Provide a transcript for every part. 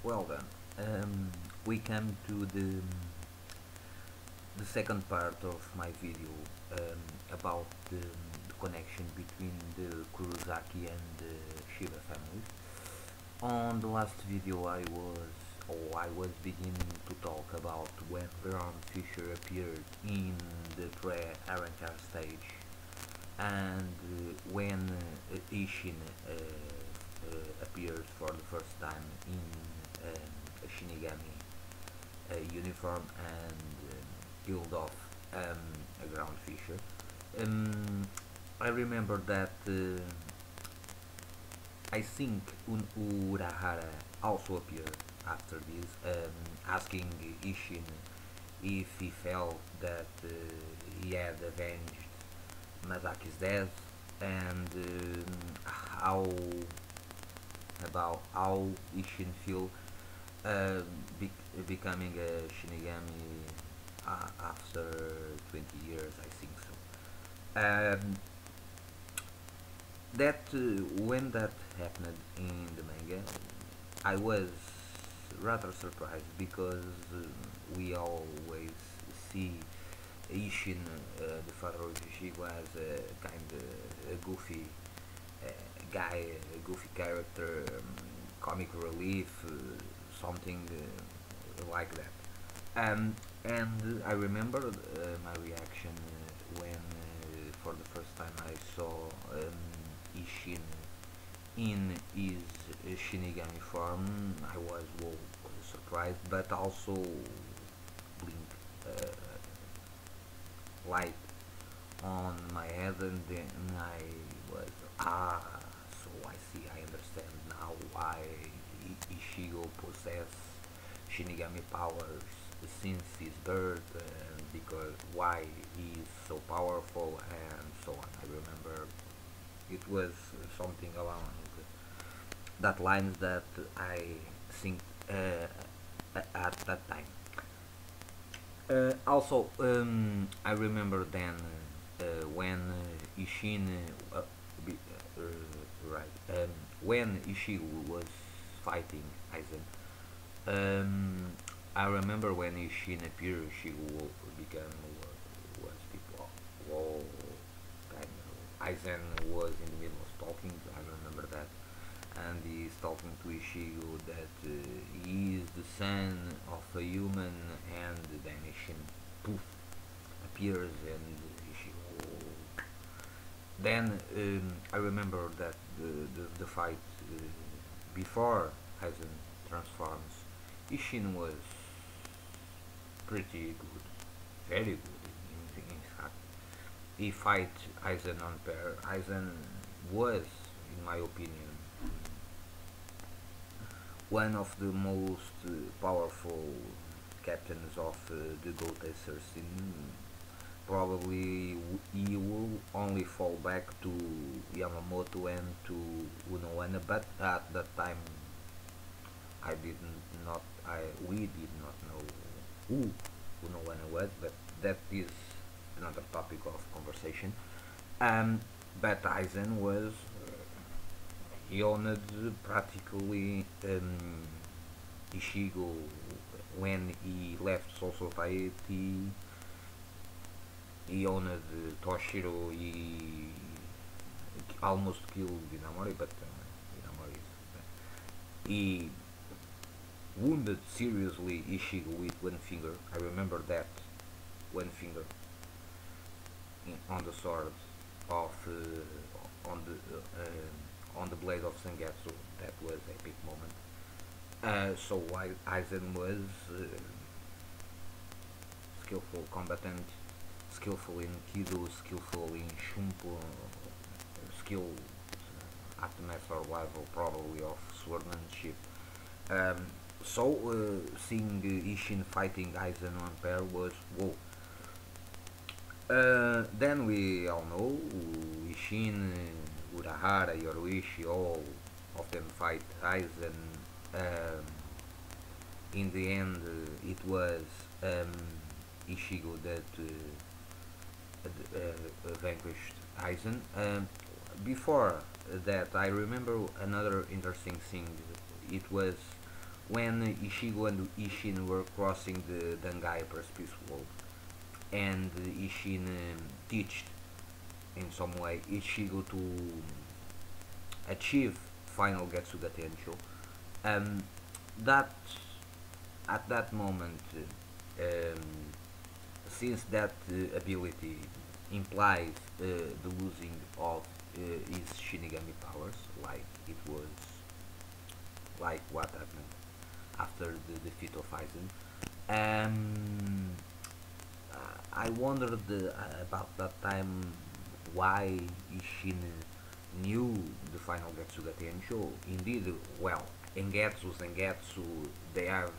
Well then, we come to the second part of my video about the connection between the Kurosaki and the Shiba families. On the last video I was beginning to talk about when Brown Fisher appeared in the pre-Arrancar stage and when Ishin appears for the first time in a Shinigami uniform and killed off a ground fisher. I remember that I think Urahara also appeared after this, asking Ishin if he felt that he had avenged Masaki's death and how about how Ishin feel uh, becoming a Shinigami after 20 years, I think so. That when that happened in the manga, I was rather surprised because we always see Ishin, the father of Shiba, as a kind of a goofy guy, a goofy character, comic relief, something like that. And I remember my reaction when, for the first time, I saw Ishin in his Shinigami form. I was surprised, but also blink light on my head, and then I was so I see, I understand now why Ishigo possess Shinigami powers since his birth, because why he is so powerful and so on. I remember it was something along that lines that I think at that time. Also, I remember then when Ishin, be, right, when Ishigo was fighting Aizen. I remember when Ishin appeared, Ishigo began was people, whoa, kind of. Aizen was in the middle of talking. I remember that, and he's talking to Ishigo that he is the son of a human, and then Ishin poof appears and Ishigo. Then I remember that the fight before Aizen transforms, Ishin was pretty good, very good in fact. He fight Aizen on pair. Aizen was, in my opinion, one of the most powerful captains of the Goat Acers. Probably he will only fall back to Yamamoto and to Unowana, but at that time I did not, we did not know who Unowana was, but that is another topic of conversation. But Aizen was, he owned practically Ishigo when he left Soul Society. He owned Toshiro. He almost killed Inamori, but Inamori he wounded seriously Ishigo with one finger. I remember that one finger on the sword of on the blade of Sangetsu. That was a big moment. So while Aizen was skillful combatant, skillful in Kido, skillful in Shumpo, skilled at the survival probably of swordsmanship. Seeing Ishin fighting Aizen on pair was whoa. Then we all know Ishin, Urahara, Yoruishi, all of them fight Aizen. In the end, it was Ishigo that vanquished Aizen. Before that, I remember another interesting thing. It was when Ishigo and Ishin were crossing the Dangai Precipice Wall, and Ishin teached in some way Ichigo to achieve final Getsuga Tensho. Um, that at that moment, since that ability implies the losing of his Shinigami powers, like it was like what happened after the defeat of Aizen. Um, I wondered about that time why Ishin knew the final Getsuga Tensho. Indeed, well, Engetsu, they have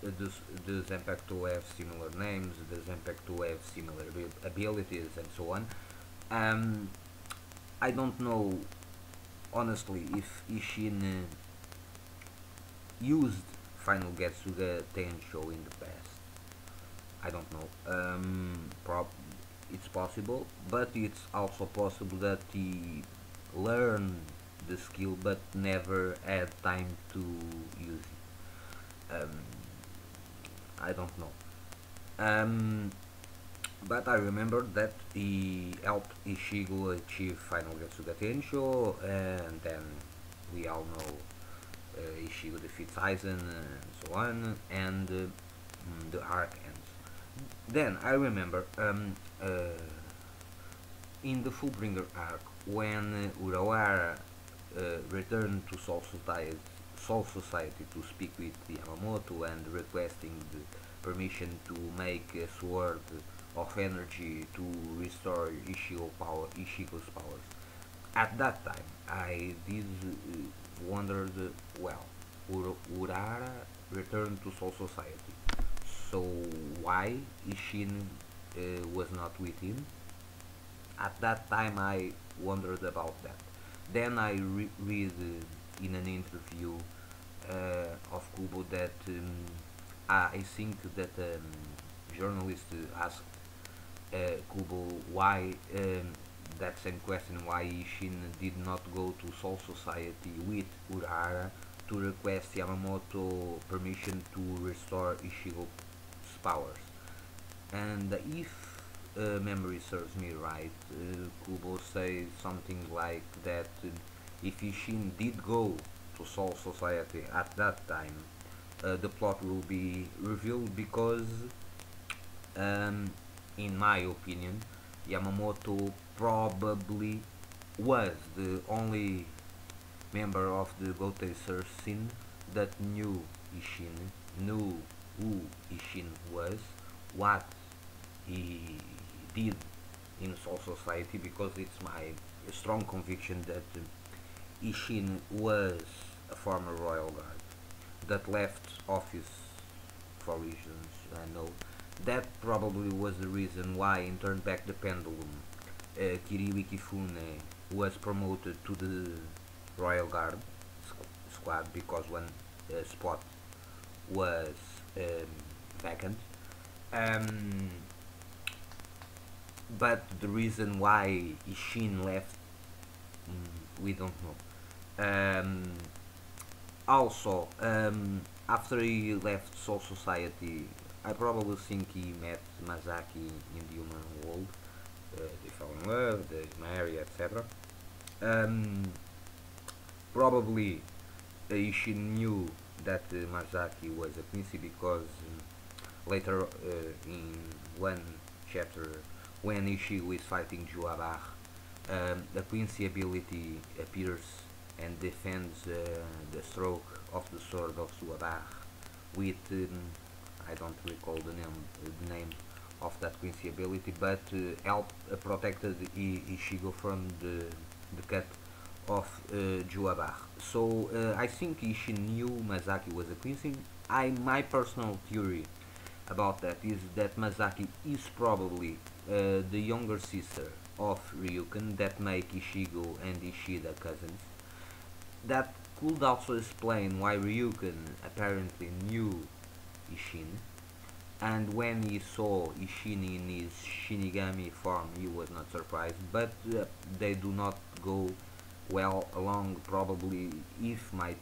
the Zanpakuto have similar names, the Zanpakuto have similar abilities, and so on. Um, I don't know honestly if Ishin used Final Getsuga Tensho in the past. I don't know. It's possible, but it's also possible that he learned the skill but never had time to use it. I don't know. Um, but I remember that he helped Ishigo achieve Final Getsuga Tensho, and then we all know Ishigo defeats Aizen and so on, and the arc ends. Then I remember in the Fullbringer arc when Urawara returned to Soul Society to speak with Yamamoto and requesting the permission to make a sword of energy to restore Ishigo's powers. At that time, I did wonder, well, Urara returned to Soul Society, so why Ishin was not with him? At that time, I wondered about that. Then I read in an interview of Kubo that I think that journalist asked Kubo why that same question, why Ishin did not go to Soul Society with Urahara to request Yamamoto permission to restore Ishigo's powers. And if memory serves me right, Kubo says something like that if Ishin did go to Soul Society at that time, the plot will be revealed because, um, in my opinion, Yamamoto probably was the only member of the Gotei Scene that knew Ishin, knew who Ishin was, what he did in Soul Society, because it's my strong conviction that Ishin was a former royal guard that left office for reasons I know. That probably was the reason why in Turn Back the Pendulum, Kiryu Kifune was promoted to the Royal Guard squad because one spot was um, vacant. Um, but the reason why Ishin left, we don't know. Also, after he left Soul Society, I probably think he met Masaki in the human world. They fell in love, they married, etc. Um, Probably Ishin knew that Masaki was a Quincy because later in one chapter, when Ishigo is fighting Juabach, the Quincy ability appears and defends the stroke of the sword of Juabach with I don't recall the name of that Quincy ability, but helped protected Ishigo from the cut of Juabach. So I think Ishin knew Masaki was a Quincy. My personal theory about that is that Masaki is probably the younger sister of Ryuken that make Ishigo and Ishida cousins. That could also explain why Ryuken apparently knew Ishin, and when he saw Ishin in his Shinigami form he was not surprised, but they do not go well along. Probably if my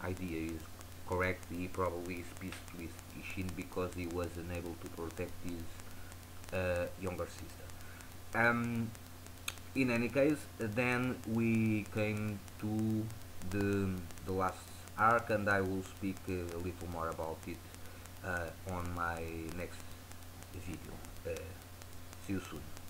idea is correct, he probably is pissed with Ishin because he was unable to protect his younger sister. Um, in any case, then we came to the last arc, and I will speak a little more about it on my next video. See you soon.